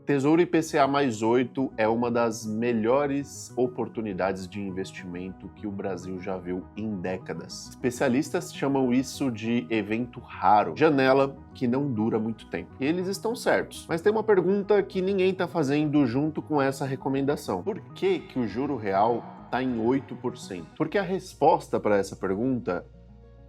Tesouro IPCA mais 8 é uma das melhores oportunidades de investimento que o Brasil já viu em décadas. Especialistas chamam isso de evento raro, janela que não dura muito tempo. E eles estão certos, mas tem uma pergunta que ninguém está fazendo junto com essa recomendação. Por que o juro real está em 8%? Porque a resposta para essa pergunta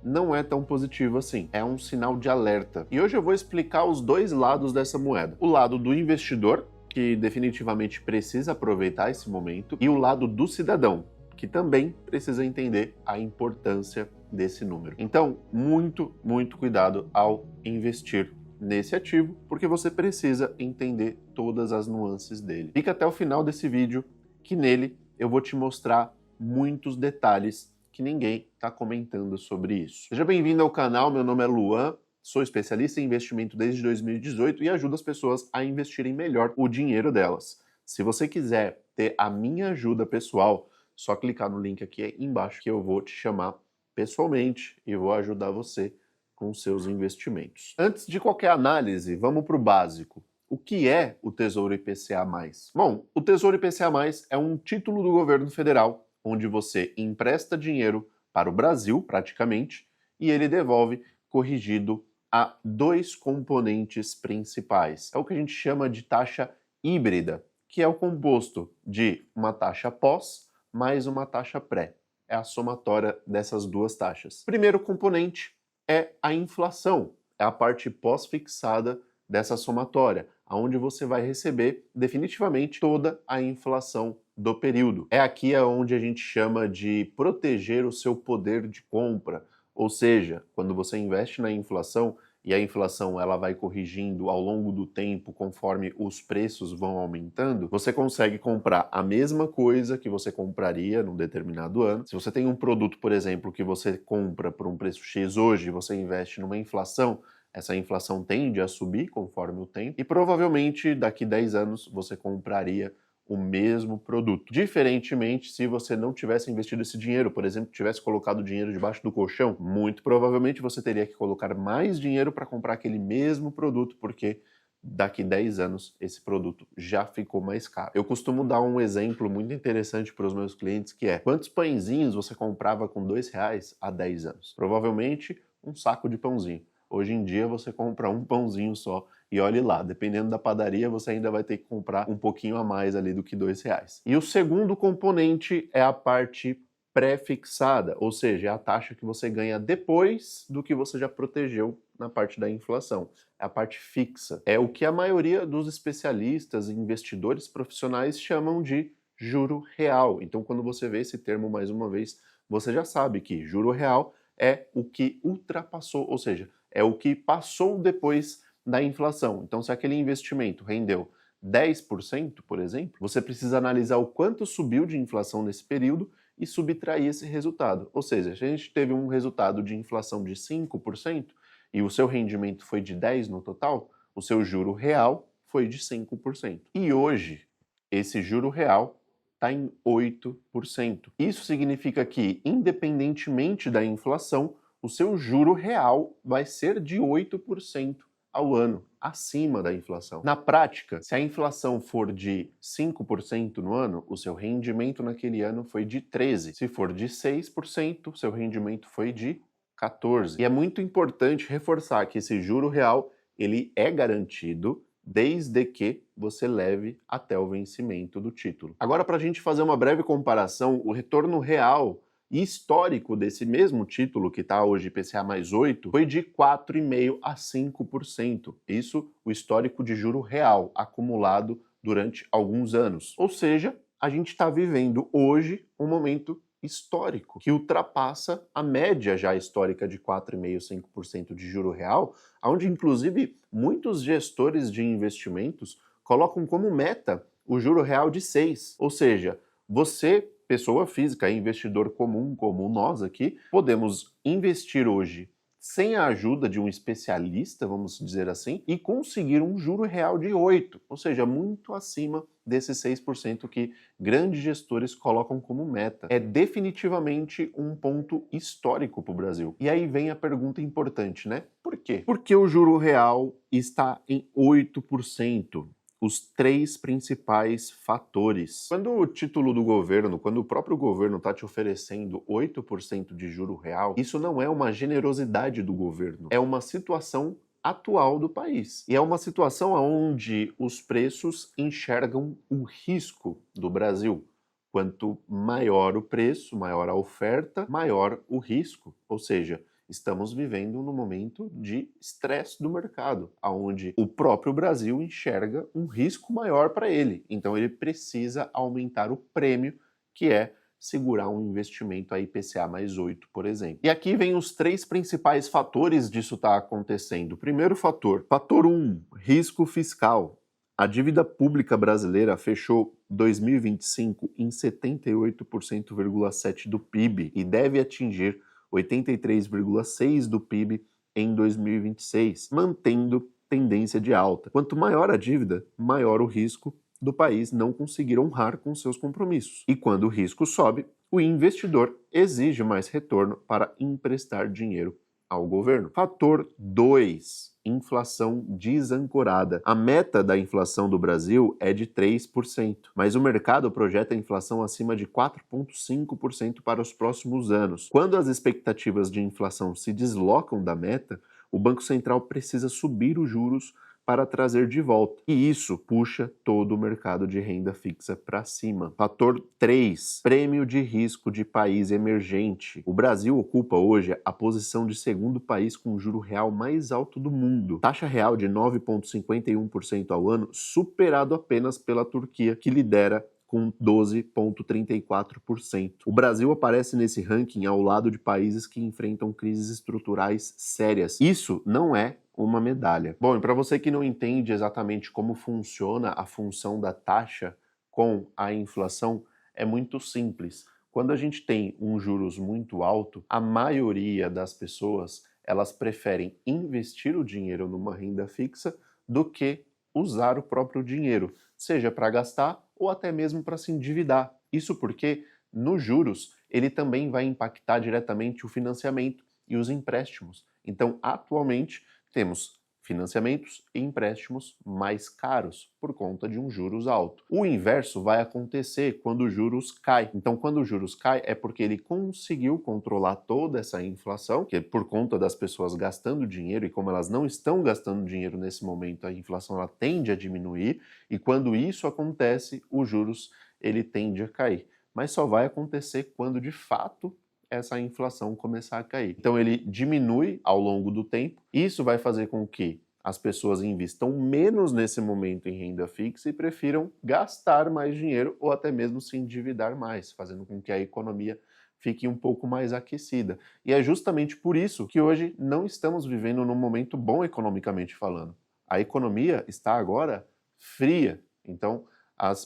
não é tão positivo assim, é um sinal de alerta. E hoje eu vou explicar os dois lados dessa moeda. O lado do investidor, que definitivamente precisa aproveitar esse momento, e o lado do cidadão, que também precisa entender a importância desse número. Então, muito cuidado ao investir nesse ativo, porque você precisa entender todas as nuances dele. Fica até o final desse vídeo, que nele eu vou te mostrar muitos detalhes que ninguém está comentando sobre isso. Seja bem-vindo ao canal, meu nome é Luan, sou especialista em investimento desde 2018 e ajudo as pessoas a investirem melhor o dinheiro delas. Se você quiser ter a minha ajuda pessoal, só clicar no link aqui embaixo que eu vou te chamar pessoalmente e vou ajudar você com seus investimentos. Antes de qualquer análise, vamos para o básico. O que é o Tesouro IPCA+. Bom, o Tesouro IPCA+, é um título do governo federal onde você empresta dinheiro para o Brasil, praticamente, e ele devolve corrigido a dois componentes principais. É o que a gente chama de taxa híbrida, que é o composto de uma taxa pós mais uma taxa pré. É a somatória dessas duas taxas. O primeiro componente é a inflação, é a parte pós-fixada dessa somatória, onde você vai receber definitivamente toda a inflação do período. É aqui onde a gente chama de proteger o seu poder de compra, ou seja, quando você investe na inflação e a inflação ela vai corrigindo ao longo do tempo conforme os preços vão aumentando, você consegue comprar a mesma coisa que você compraria num determinado ano. Se você tem um produto, por exemplo, que você compra por um preço X hoje e você investe numa inflação, essa inflação tende a subir conforme o tempo e provavelmente daqui 10 anos você compraria o mesmo produto. Diferentemente, se você não tivesse investido esse dinheiro, por exemplo, tivesse colocado o dinheiro debaixo do colchão, muito provavelmente você teria que colocar mais dinheiro para comprar aquele mesmo produto, porque daqui 10 anos esse produto já ficou mais caro. Eu costumo dar um exemplo muito interessante para os meus clientes, que é: quantos pãezinhos você comprava com R$2 há 10 anos? Provavelmente um saco de pãozinho. Hoje em dia você compra um pãozinho só e olhe lá, dependendo da padaria você ainda vai ter que comprar um pouquinho a mais ali do que R$2. E o segundo componente é a parte pré-fixada, ou seja, é a taxa que você ganha depois do que você já protegeu na parte da inflação. É a parte fixa. É o que a maioria dos especialistas e investidores profissionais chamam de juro real. Então, quando você vê esse termo mais uma vez, você já sabe que juro real é o que ultrapassou, ou seja, é o que passou depois da inflação. Então, se aquele investimento rendeu 10%, por exemplo, você precisa analisar o quanto subiu de inflação nesse período e subtrair esse resultado. Ou seja, se a gente teve um resultado de inflação de 5% e o seu rendimento foi de 10% no total, o seu juro real foi de 5%. E hoje, esse juro real está em 8%. Isso significa que, independentemente da inflação, o seu juro real vai ser de 8% ao ano, acima da inflação. Na prática, se a inflação for de 5% no ano, o seu rendimento naquele ano foi de 13%. Se for de 6%, o seu rendimento foi de 14%. E é muito importante reforçar que esse juro real ele é garantido desde que você leve até o vencimento do título. Agora, para a gente fazer uma breve comparação, o retorno real e histórico desse mesmo título, que está hoje IPCA mais 8, foi de 4,5% a 5%. Isso o histórico de juro real, acumulado durante alguns anos. Ou seja, a gente está vivendo hoje um momento histórico, que ultrapassa a média já histórica de 4,5%, 5% de juro real, onde inclusive muitos gestores de investimentos colocam como meta o juro real de 6%. Ou seja, você, pessoa física, investidor comum, como nós aqui, podemos investir hoje sem a ajuda de um especialista, vamos dizer assim, e conseguir um juro real de 8%, ou seja, muito acima desses 6% que grandes gestores colocam como meta. É definitivamente um ponto histórico para o Brasil. E aí vem a pergunta importante, né? Por quê? Porque o juro real está em 8%. os 3 principais fatores. Quando o título do governo, quando o próprio governo está te oferecendo 8% de juro real, isso não é uma generosidade do governo, é uma situação atual do país. E é uma situação onde os preços enxergam o risco do Brasil. Quanto maior o preço, maior a oferta, maior o risco. Ou seja, estamos vivendo num momento de estresse do mercado, onde o próprio Brasil enxerga um risco maior para ele. Então ele precisa aumentar o prêmio, que é segurar um investimento a IPCA mais 8, por exemplo. E aqui vem os 3 principais fatores disso estar acontecendo. Primeiro fator, fator 1, risco fiscal. A dívida pública brasileira fechou 2025 em 78,7% do PIB e deve atingir 83,6% do PIB em 2026, mantendo tendência de alta. Quanto maior a dívida, maior o risco do país não conseguir honrar com seus compromissos. E quando o risco sobe, o investidor exige mais retorno para emprestar dinheiro ao governo. Fator 2. Inflação desancorada. A meta da inflação do Brasil é de 3%, mas o mercado projeta a inflação acima de 4,5% para os próximos anos. Quando as expectativas de inflação se deslocam da meta, o Banco Central precisa subir os juros para trazer de volta. E isso puxa todo o mercado de renda fixa para cima. Fator 3. Prêmio de risco de país emergente. O Brasil ocupa hoje a posição de segundo país com o juro real mais alto do mundo. Taxa real de 9,51% ao ano, superado apenas pela Turquia, que lidera com 12,34%. O Brasil aparece nesse ranking ao lado de países que enfrentam crises estruturais sérias. Isso não é uma medalha. Bom, e para você que não entende exatamente como funciona a função da taxa com a inflação, é muito simples. Quando a gente tem um juros muito alto, a maioria das pessoas, elas preferem investir o dinheiro numa renda fixa do que usar o próprio dinheiro, seja para gastar ou até mesmo para se endividar. Isso porque, nos juros, ele também vai impactar diretamente o financiamento e os empréstimos. Então, atualmente, temos financiamentos e empréstimos mais caros por conta de um juros alto. O inverso vai acontecer quando os juros cai. Então, quando os juros cai é porque ele conseguiu controlar toda essa inflação, que é por conta das pessoas gastando dinheiro, e como elas não estão gastando dinheiro nesse momento, a inflação ela tende a diminuir, e quando isso acontece, os juros ele tende a cair. Mas só vai acontecer quando de fato essa inflação começar a cair. Então ele diminui ao longo do tempo. Isso vai fazer com que as pessoas investam menos nesse momento em renda fixa e prefiram gastar mais dinheiro ou até mesmo se endividar mais, fazendo com que a economia fique um pouco mais aquecida. E é justamente por isso que hoje não estamos vivendo num momento bom economicamente falando. A economia está agora fria. Então,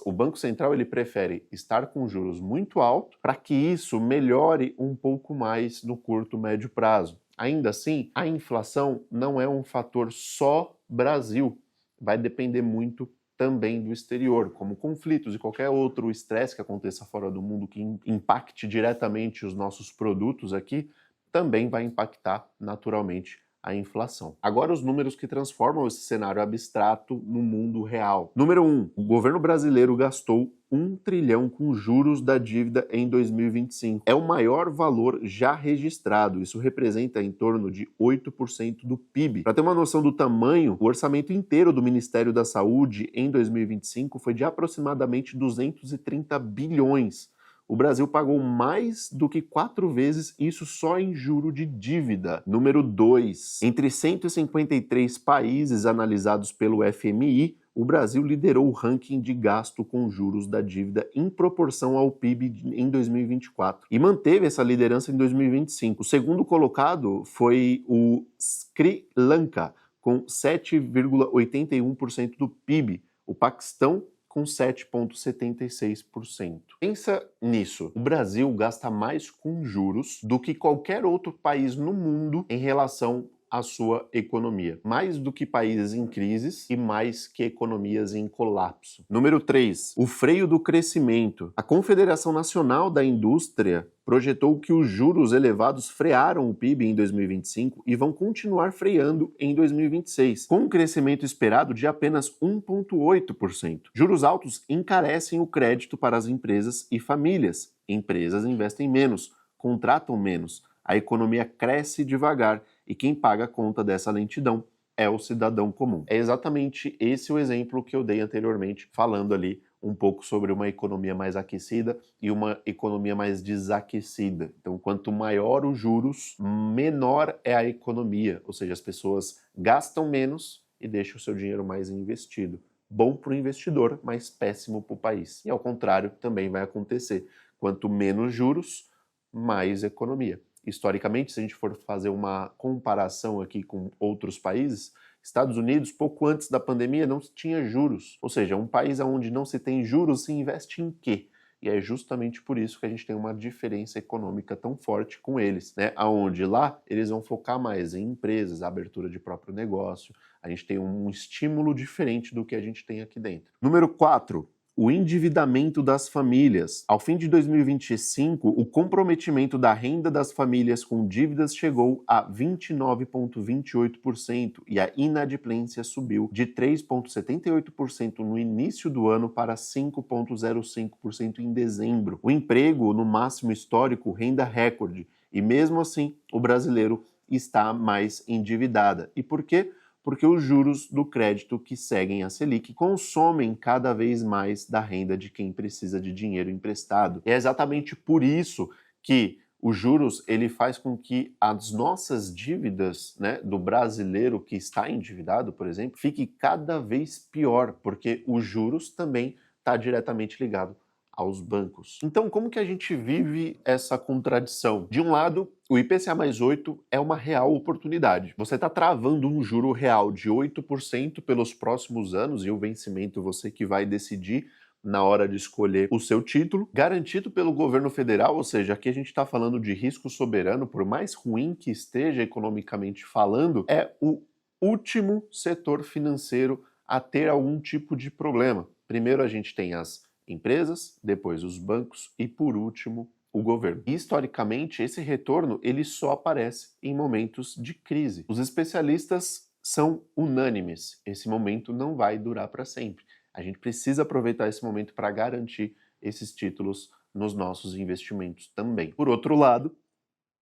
o Banco Central ele prefere estar com juros muito altos para que isso melhore um pouco mais no curto e médio prazo. Ainda assim, a inflação não é um fator só Brasil. Vai depender muito também do exterior, como conflitos e qualquer outro estresse que aconteça fora do mundo que impacte diretamente os nossos produtos aqui, também vai impactar naturalmente a inflação. Agora os números que transformam esse cenário abstrato no mundo real. Número 1, o governo brasileiro gastou 1 trilhão com juros da dívida em 2025. É o maior valor já registrado. Isso representa em torno de 8% do PIB. Para ter uma noção do tamanho, o orçamento inteiro do Ministério da Saúde em 2025 foi de aproximadamente 230 bilhões. O Brasil pagou mais do que 4 vezes isso só em juro de dívida. Número 2. Entre 153 países analisados pelo FMI, o Brasil liderou o ranking de gasto com juros da dívida em proporção ao PIB em 2024 e manteve essa liderança em 2025. O segundo colocado foi o Sri Lanka, com 7,81% do PIB. O Paquistão, com 7,76%. Pensa nisso. O Brasil gasta mais com juros do que qualquer outro país no mundo em relação a sua economia, mais do que países em crises e mais que economias em colapso. Número 3, o freio do crescimento. A Confederação Nacional da Indústria projetou que os juros elevados frearam o PIB em 2025 e vão continuar freando em 2026, com um crescimento esperado de apenas 1,8%. Juros altos encarecem o crédito para as empresas e famílias. Empresas investem menos, contratam menos, a economia cresce devagar e quem paga a conta dessa lentidão é o cidadão comum. É exatamente esse o exemplo que eu dei anteriormente, falando ali um pouco sobre uma economia mais aquecida e uma economia mais desaquecida. Então, quanto maior os juros, menor é a economia, ou seja, as pessoas gastam menos e deixam o seu dinheiro mais investido. Bom para o investidor, mas péssimo para o país. E ao contrário, também vai acontecer. Quanto menos juros, mais economia. Historicamente, se a gente for fazer uma comparação aqui com outros países, Estados Unidos, pouco antes da pandemia, não tinha juros. Ou seja, um país onde não se tem juros, se investe em quê? E é justamente por isso que a gente tem uma diferença econômica tão forte com eles, né? Aonde lá eles vão focar mais em empresas, abertura de próprio negócio. A gente tem um estímulo diferente do que a gente tem aqui dentro. Número 4. O endividamento das famílias. Ao fim de 2025, o comprometimento da renda das famílias com dívidas chegou a 29,28% e a inadimplência subiu de 3,78% no início do ano para 5,05% em dezembro. O emprego, no máximo histórico, renda recorde. E mesmo assim, o brasileiro está mais endividado. E por quê? Porque os juros do crédito que seguem a Selic consomem cada vez mais da renda de quem precisa de dinheiro emprestado. E é exatamente por isso que os juros ele faz com que as nossas dívidas, né, do brasileiro que está endividado, por exemplo, fique cada vez pior, porque os juros também está diretamente ligado aos bancos. Então, como que a gente vive essa contradição? De um lado, o IPCA mais 8 é uma real oportunidade. Você está travando um juro real de 8% pelos próximos anos e o vencimento você que vai decidir na hora de escolher o seu título, garantido pelo governo federal, ou seja, aqui a gente está falando de risco soberano, por mais ruim que esteja economicamente falando, é o último setor financeiro a ter algum tipo de problema. Primeiro a gente tem as empresas, depois os bancos e, por último, o governo. Historicamente, esse retorno ele só aparece em momentos de crise. Os especialistas são unânimes. Esse momento não vai durar para sempre. A gente precisa aproveitar esse momento para garantir esses títulos nos nossos investimentos também. Por outro lado,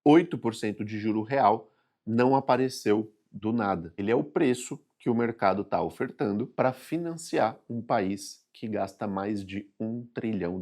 8% de juro real não apareceu do nada. Ele é o preço que o mercado está ofertando para financiar um país que gasta mais de R$ 1 trilhão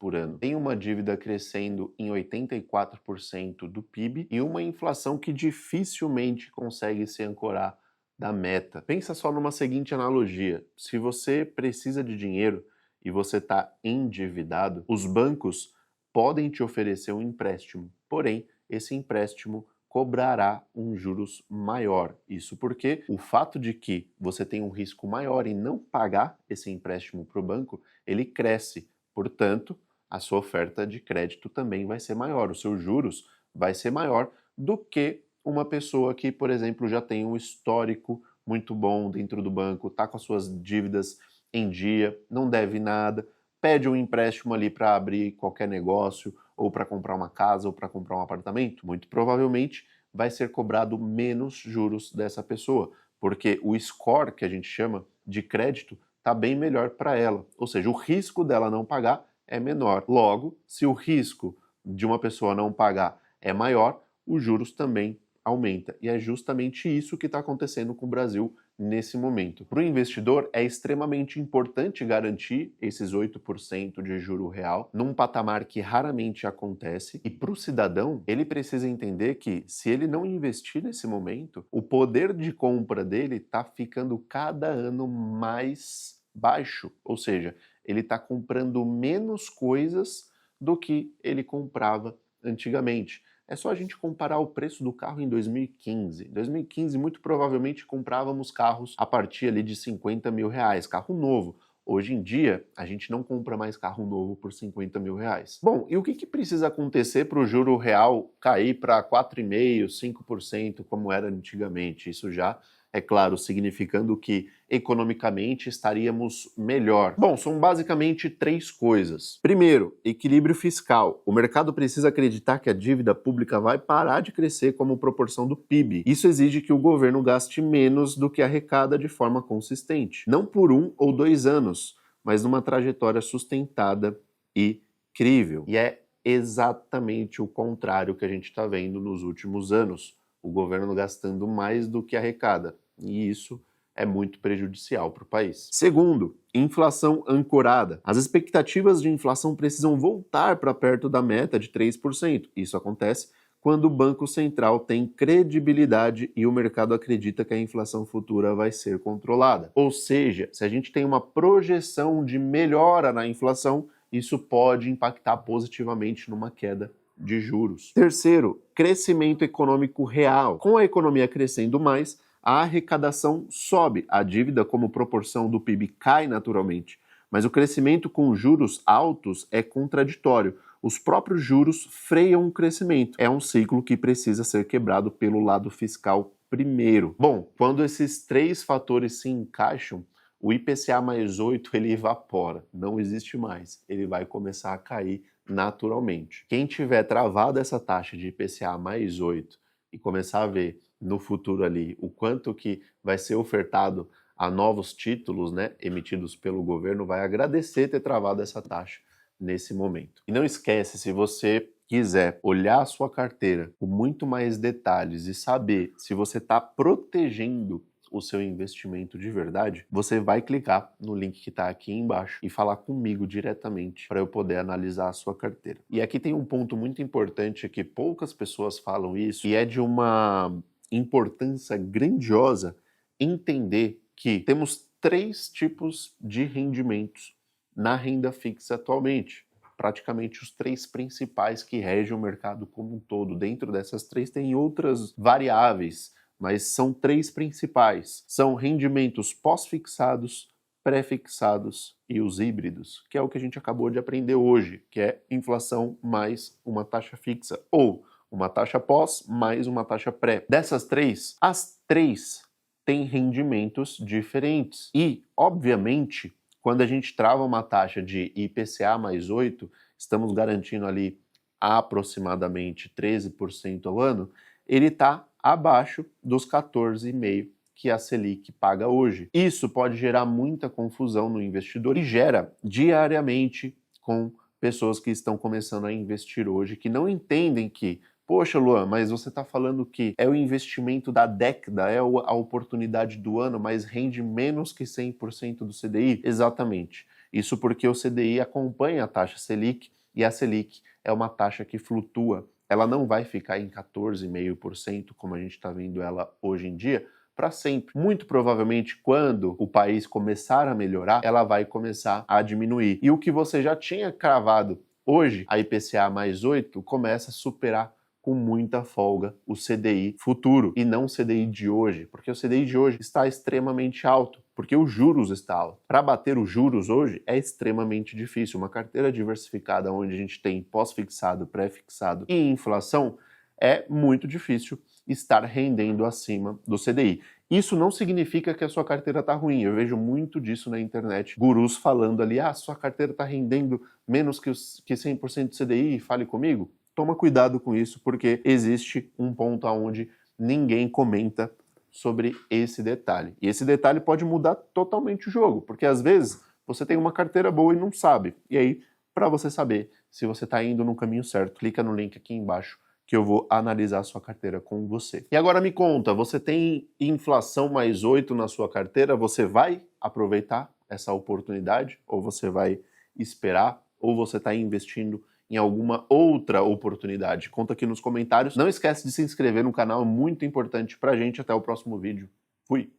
por ano. Tem uma dívida crescendo em 84% do PIB e uma inflação que dificilmente consegue se ancorar da meta. Pensa só numa seguinte analogia: se você precisa de dinheiro e você está endividado, os bancos podem te oferecer um empréstimo, porém, esse empréstimo cobrará um juros maior. Isso porque o fato de que você tem um risco maior em não pagar esse empréstimo para o banco, ele cresce. Portanto, a sua oferta de crédito também vai ser maior, os seus juros vai ser maior do que uma pessoa que, por exemplo, já tem um histórico muito bom dentro do banco, está com as suas dívidas em dia, não deve nada, pede um empréstimo ali para abrir qualquer negócio, ou para comprar uma casa, ou para comprar um apartamento, muito provavelmente vai ser cobrado menos juros dessa pessoa, porque o score, que a gente chama de crédito, está bem melhor para ela. Ou seja, o risco dela não pagar é menor. Logo, se o risco de uma pessoa não pagar é maior, os juros também aumenta. E é justamente isso que está acontecendo com o Brasil nesse momento. Para o investidor, é extremamente importante garantir esses 8% de juro real num patamar que raramente acontece. E para o cidadão, ele precisa entender que, se ele não investir nesse momento, o poder de compra dele está ficando cada ano mais baixo. Ou seja, ele está comprando menos coisas do que ele comprava antigamente. É só a gente comparar o preço do carro em 2015. Em 2015, muito provavelmente comprávamos carros a partir ali de R$ 50 mil, carro novo. Hoje em dia, a gente não compra mais carro novo por 50 mil reais. Bom, e o que precisa acontecer para o juro real cair para 4,5%, 5%, como era antigamente? Isso já, é claro, significando que economicamente estaríamos melhor. Bom, são basicamente 3 coisas. Primeiro, equilíbrio fiscal. O mercado precisa acreditar que a dívida pública vai parar de crescer como proporção do PIB. Isso exige que o governo gaste menos do que arrecada de forma consistente. Não por 1 ou 2 anos, mas numa trajetória sustentada e crível. E é exatamente o contrário que a gente está vendo nos últimos anos. O governo gastando mais do que arrecada. E isso é muito prejudicial para o país. Segundo, inflação ancorada. As expectativas de inflação precisam voltar para perto da meta de 3%. Isso acontece quando o Banco Central tem credibilidade e o mercado acredita que a inflação futura vai ser controlada. Ou seja, se a gente tem uma projeção de melhora na inflação, isso pode impactar positivamente numa queda de juros. Terceiro, crescimento econômico real. Com a economia crescendo mais, a arrecadação sobe, a dívida como proporção do PIB cai naturalmente, mas o crescimento com juros altos é contraditório. Os próprios juros freiam o crescimento. É um ciclo que precisa ser quebrado pelo lado fiscal primeiro. Bom, quando esses 3 fatores se encaixam, o IPCA mais 8 ele evapora, não existe mais, ele vai começar a cair naturalmente. Quem tiver travado essa taxa de IPCA mais 8 e começar a ver no futuro ali o quanto que vai ser ofertado a novos títulos, né, emitidos pelo governo, vai agradecer ter travado essa taxa nesse momento. E não esquece, se você quiser olhar a sua carteira com muito mais detalhes e saber se você está protegendo o seu investimento de verdade, você vai clicar no link que está aqui embaixo e falar comigo diretamente para eu poder analisar a sua carteira. E aqui tem um ponto muito importante que poucas pessoas falam isso e é de uma importância grandiosa entender que temos 3 tipos de rendimentos na renda fixa atualmente. Praticamente os 3 principais que regem o mercado como um todo. Dentro dessas 3 tem outras variáveis, mas são 3 principais. São rendimentos pós-fixados, pré-fixados e os híbridos, que é o que a gente acabou de aprender hoje, que é inflação mais uma taxa fixa, ou uma taxa pós mais uma taxa pré. Dessas 3, as 3 têm rendimentos diferentes. E, obviamente, quando a gente trava uma taxa de IPCA mais 8, estamos garantindo ali aproximadamente 13% ao ano, ele está abaixo dos 14,5% que a Selic paga hoje. Isso pode gerar muita confusão no investidor e gera diariamente com pessoas que estão começando a investir hoje, que não entendem que, poxa, Luan, mas você está falando que é o investimento da década, é a oportunidade do ano, mas rende menos que 100% do CDI? Exatamente. Isso porque o CDI acompanha a taxa Selic e a Selic é uma taxa que flutua. Ela não vai ficar em 14,5%, como a gente está vendo ela hoje em dia, para sempre. Muito provavelmente, quando o país começar a melhorar, ela vai começar a diminuir. E o que você já tinha cravado hoje, a IPCA mais 8, começa a superar com muita folga o CDI futuro e não o CDI de hoje, porque o CDI de hoje está extremamente alto, porque os juros está alto. Para bater os juros hoje é extremamente difícil. Uma carteira diversificada onde a gente tem pós-fixado, pré-fixado e inflação é muito difícil estar rendendo acima do CDI. Isso não significa que a sua carteira está ruim. Eu vejo muito disso na internet, gurus falando ali, sua carteira está rendendo menos que 100% do CDI, fale comigo. Toma cuidado com isso, porque existe um ponto onde ninguém comenta sobre esse detalhe. E esse detalhe pode mudar totalmente o jogo, porque às vezes você tem uma carteira boa e não sabe. E aí, para você saber se você está indo no caminho certo, clica no link aqui embaixo que eu vou analisar a sua carteira com você. E agora me conta, você tem inflação mais 8 na sua carteira? Você vai aproveitar essa oportunidade? Ou você vai esperar? Ou você está investindo em alguma outra oportunidade? Conta aqui nos comentários. Não esquece de se inscrever no canal, é muito importante pra gente. Até o próximo vídeo. Fui!